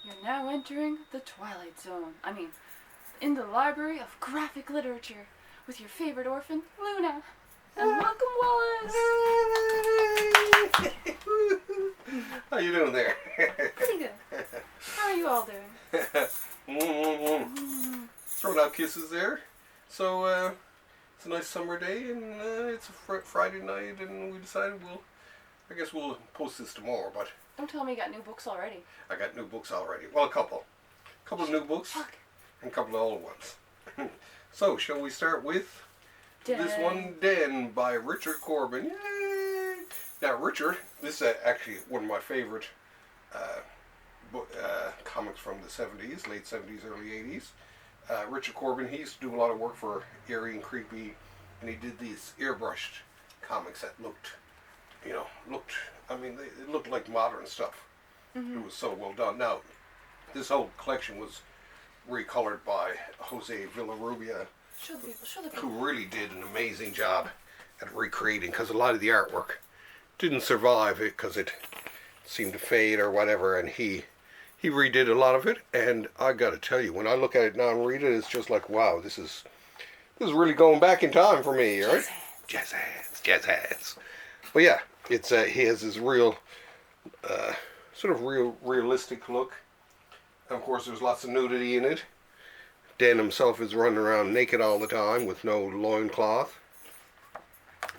You're now entering the Twilight Zone. In the library of graphic literature with your favorite orphan, Luna. And welcome, Wallace! How you doing there? Pretty good. How are you all doing? Throwing out kisses there. So, it's a nice summer day, and it's a Friday night, and we decided I guess we'll post this tomorrow, but... Don't tell me you got new books already. I got new books already. Well, a couple. Couple of new books. Fuck. And a couple of old ones. So, shall we start with this one, Den, by Richard Corben. Yay! Now, Richard, this is actually one of my favorite comics from the 70s, late 70s, early 80s. Richard Corben, he used to do a lot of work for Eerie and Creepy, and he did these airbrushed comics that looked, they looked like modern stuff. Mm-hmm. It was so well done. Now, this whole collection was recolored by Jose Villarrubia, Show the people. who really did an amazing job at recreating, because a lot of the artwork didn't survive it because it seemed to fade or whatever, and he redid a lot of it. And I got to tell you, when I look at it now and read it, it's just like, wow, this is really going back in time for me, right? Jazz hands. But yeah, it's he has this real sort of realistic look. And of course, there's lots of nudity in it. Dan himself is running around naked all the time with no loincloth.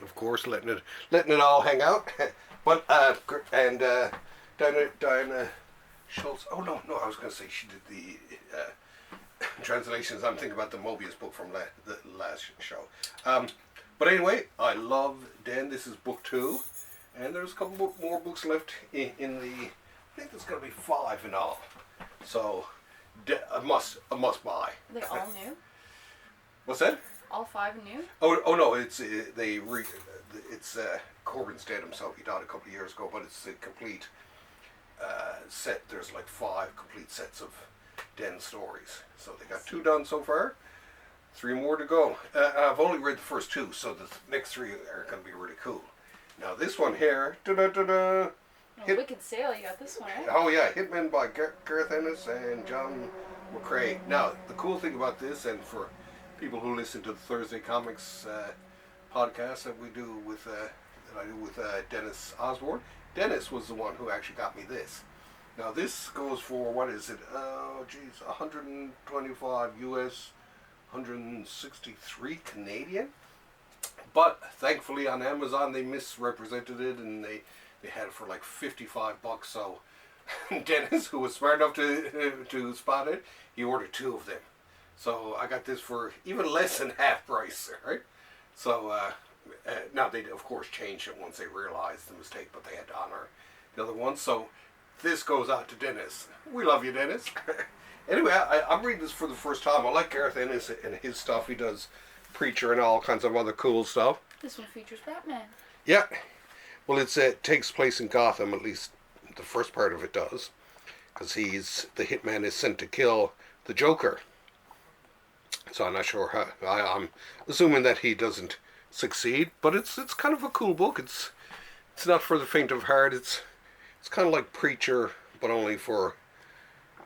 Of course, letting it all hang out. But and Diana Schultz. Oh no, I was going to say she did the translations. I'm thinking about the Mobius book from the last show. But anyway, I love Den. This is book 2, and there's a couple more books left in the. I think there's going to be 5 in all. So, a must buy. Are they all new? What's that? All 5 new? Oh no! It's Corben's dead himself. He died a couple of years ago, but it's a complete set. There's like 5 complete sets of Den stories. So they got 2 done so far. 3 more to go. I've only read the first 2, so the next 3 are going to be really cool. Now this one here. Wicked Sale, you got this one, right? Oh yeah, Hitman by Gareth Ennis and John McCrae. Now, the cool thing about this, and for people who listen to the Thursday Comics podcast that we do with I do with Dennis Osborne, Dennis was the one who actually got me this. Now this goes for, what is it? Oh geez, 125 US, 163 Canadian. But thankfully on Amazon they misrepresented it, and they had it for like $55. So Dennis, who was smart enough to spot it, he ordered 2 of them. So I got this for even less than half price, right? So now they of course changed it once they realized the mistake, but they had to honor the other one. So this goes out to Dennis. We love you, Dennis. Anyway, I'm reading this for the first time. I like Gareth Ennis and his stuff. He does Preacher and all kinds of other cool stuff. This one features Batman. Yeah. Well, it takes place in Gotham, at least the first part of it does, because the Hitman is sent to kill the Joker. So I'm not sure how. I'm assuming that he doesn't succeed, but it's kind of a cool book. It's not for the faint of heart. It's kind of like Preacher, but only for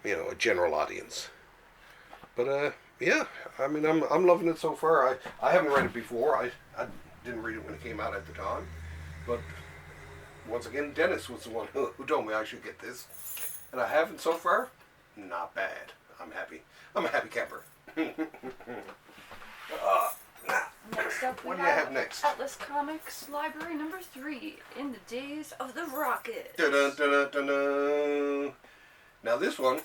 a general audience. But yeah, I'm loving it so far. I haven't read it before. I didn't read it when it came out at the time, but once again, Dennis was the one who told me I should get this, and I haven't so far. Not bad. I'm happy. I'm a happy camper. Next up, what do you have next? Atlas Comics Library number 3, In the Days of the Rocket. Dun-dun-dun-dun-dun. Now this one,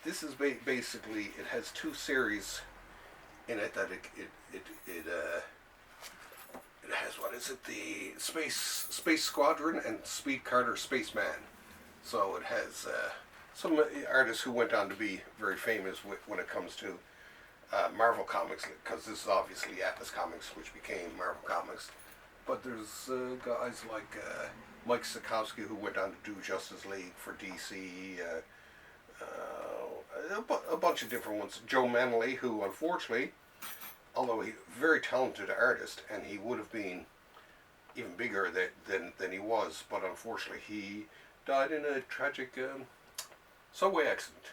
this is basically, it has 2 series in it that it has, what is it, the Space Squadron and Speed Carter Spaceman. So it has some artists who went on to be very famous when it comes to Marvel Comics, because this is obviously Atlas Comics, which became Marvel Comics. But there's guys like Mike Sikowski, who went on to do Justice League for DC, a bunch of different ones. Joe Manley, who unfortunately, although he's a very talented artist, and he would have been even bigger than he was, but unfortunately he died in a tragic subway accident.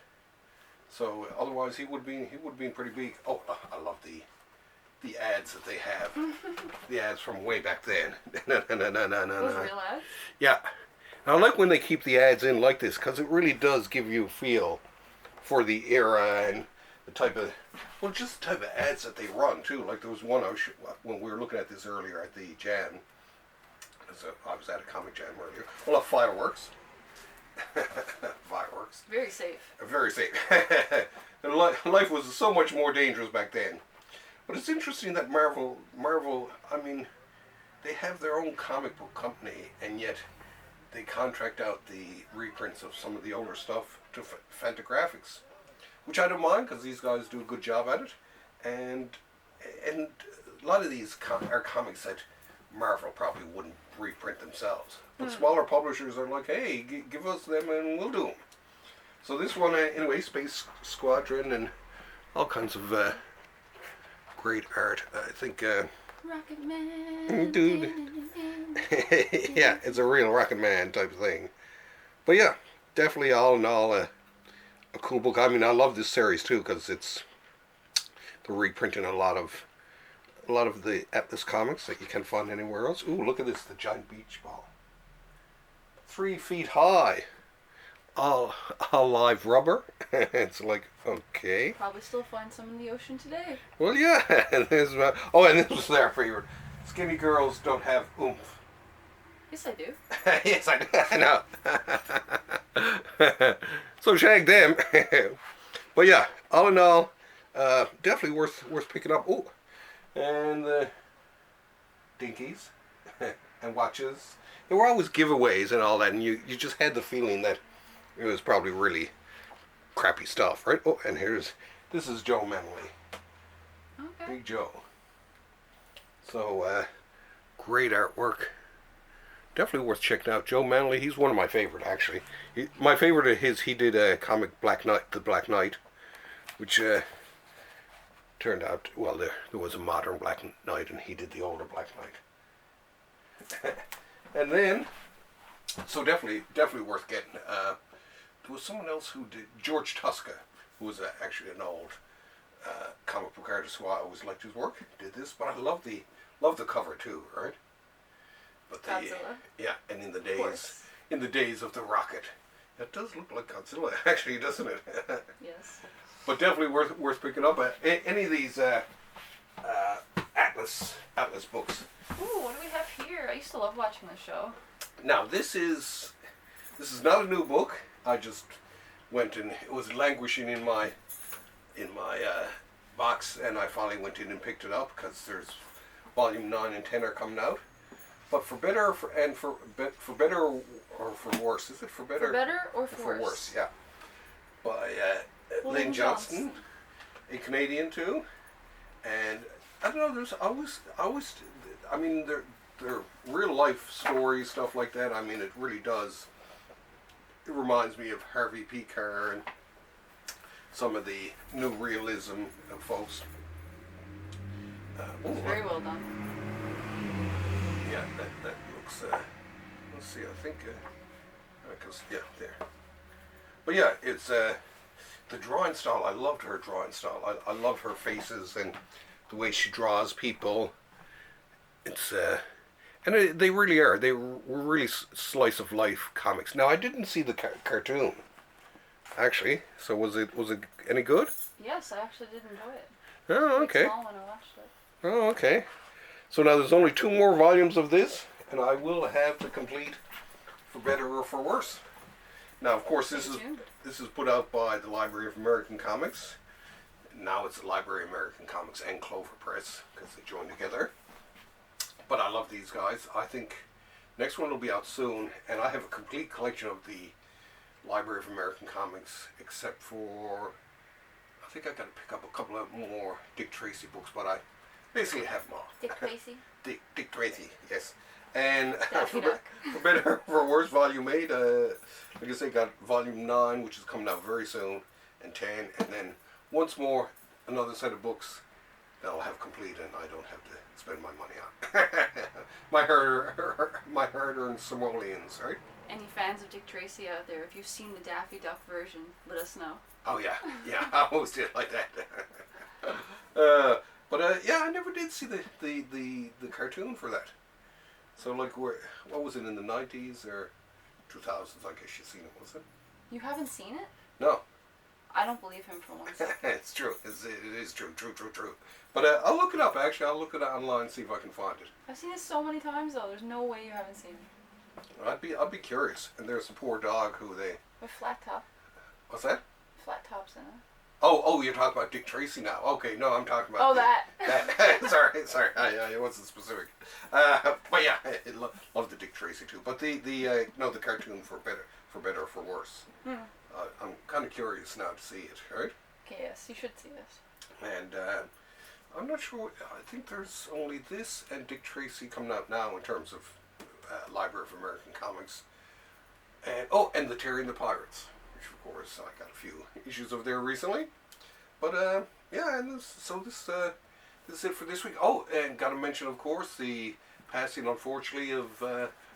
So otherwise he would be pretty big. Oh, I love the ads that they have. The ads from way back then. Those real ads? Yeah. I like when they keep the ads in like this because it really does give you a feel for the era and the type of, well, just the type of ads that they run too. Like there was one when we were looking at this earlier at the jam. So I was at a comic jam earlier. Well, fireworks. Fireworks. Very safe. Very safe. And life was so much more dangerous back then. But it's interesting that Marvel, I mean, they have their own comic book company, and yet they contract out the reprints of some of the older stuff to Fantagraphics, which I don't mind because these guys do a good job at it, and a lot of these are comics that Marvel probably wouldn't reprint themselves. But smaller publishers are like, hey, give us them and we'll do them. So this one, anyway, Space Squadron and all kinds of great art. I think, Rocket Man. dude, yeah, it's a real Rocket Man type of thing. But yeah, definitely all in all a cool book. I mean, I love this series too because they're reprinting a lot of the Atlas comics that you can't find anywhere else. Ooh, look at this, the giant beach ball. 3 feet high. All live rubber. It's like, okay. Probably still find some in the ocean today. Well, yeah. And this was their favorite. Skinny girls don't have oomph. Yes, I do. Yes, I know. So shag them. But yeah, all in all, definitely worth picking up. Oh, and the dinkies and watches. There were always giveaways and all that, and you just had the feeling that it was probably really crappy stuff, right? Oh, and this is Joe Manley. Okay. Big Joe. So, great artwork. Definitely worth checking out. Joe Manley, he's one of my favorite, actually. My favorite of his, he did a comic The Black Knight, which turned out, well, there was a modern Black Knight, and he did the older Black Knight. And then, so definitely worth getting. There was someone else who did, George Tuska, who was actually an old comic book artist who I always liked his work, did this, but I love the cover too, right? But Godzilla. Yeah, and in the days of the rocket, it does look like Godzilla, actually, doesn't it? Yes. But definitely worth picking up. Any of these Atlas books. Ooh, what do we have here? I used to love watching the show. Now this is not a new book. I just went and it was languishing in my box, and I finally went in and picked it up because there's volume 9 and 10 are coming out. But for better for better or for worse, is it for better? For better or for worse? Yeah. By Lynn Johnston, a Canadian too, and I don't know. There's always. I mean, they're real life stories, stuff like that. I mean, it really does. It reminds me of Harvey P. Kerr and some of the new realism of folks. Very well done. Yeah, that looks. Let's see. I think. Yeah, there. But yeah, it's the drawing style. I loved her drawing style. I love her faces and the way she draws people. It's and they really are. They were really slice of life comics. Now I didn't see the cartoon, actually. So was it any good? Yes, I actually did enjoy it. Oh, okay. Small when I watched it. Oh, okay. So now there's only 2 more volumes of this, and I will have the complete For Better or For Worse. Now, of course, this is put out by the Library of American Comics. Now it's the Library of American Comics and Clover Press because they joined together. But I love these guys. I think next one will be out soon, and I have a complete collection of the Library of American Comics, except for I think I got to pick up a couple of more Dick Tracy books, but I basically have them all. Dick Tracy. Dick Tracy, yes. And for Better for Worse, Volume 8, like I say, got Volume 9, which is coming out very soon, and 10, and then once more, another set of books that I'll have complete, and I don't have to spend my money on. my hard-earned simoleons, right? any fans of Dick Tracy out there, if you've seen the Daffy Duck version, let us know. Oh yeah, yeah, I always did like that. But yeah, I never did see the cartoon for that. So like, what was it in the 90s or 2000s? I guess you've seen it, was it? You haven't seen it? No. I don't believe him for once. It's true. It is true. True. But I'll look it up. Actually, I'll look it up online and see if I can find it. I've seen it so many times though. There's no way you haven't seen it. I'd be curious. And there's a poor dog who they. With flat top. What's that? Flat tops in it. Oh, you're talking about Dick Tracy now. Okay, no, I'm talking about. Oh, that. Sorry. It wasn't specific. But yeah, I love the Dick Tracy too. But the cartoon for better or for worse. I'm kind of curious now to see it. Right? Okay, yes, you should see this. And I'm not sure. I think there's only this and Dick Tracy coming out now in terms of Library of American Comics. And the Terry and the Pirates. Which of course I got a few issues of there recently, but yeah, and this is it for this week. Oh, and got to mention, of course, the passing, unfortunately, of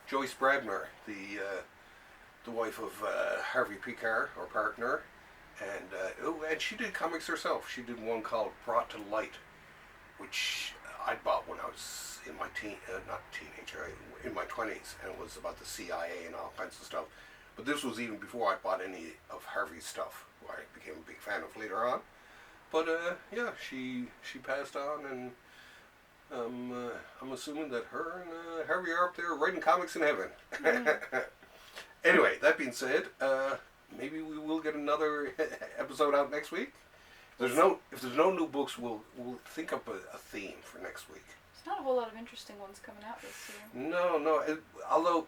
Joyce Bradner, the wife of Harvey Picard, or partner, and she did comics herself. She did one called Brought to Light, which I bought when I was in my in my 20s, and it was about the CIA and all kinds of stuff. But this was even before I bought any of Harvey's stuff, who I became a big fan of later on. But yeah, she passed on, and I'm assuming that her and Harvey are up there writing comics in heaven. Anyway, that being said, maybe we will get another episode out next week. If there's no new books, we'll think up a theme for next week. There's not a whole lot of interesting ones coming out this year. No. Although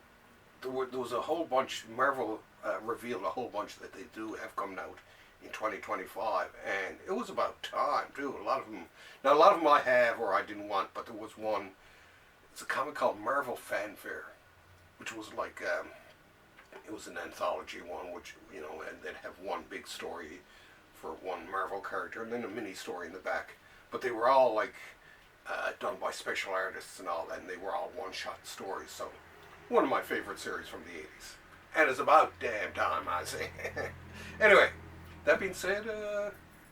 there was a whole bunch. Marvel revealed a whole bunch that they do have coming out in 2025, and it was about time too. A lot of them I have or I didn't want, but there was one. It's a comic called Marvel Fanfare, which was like it was an anthology one, which and they'd have one big story for one Marvel character, and then a mini story in the back. But they were all like done by special artists and all that, and they were all one-shot stories. So one of my favorite series from the 80s. And it's about damn time, I say. Anyway, that being said, I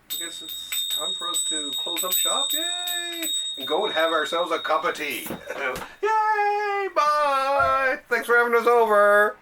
guess it's time for us to close up shop. Yay! And go and have ourselves a cup of tea. Yay! Bye! Thanks for having us over.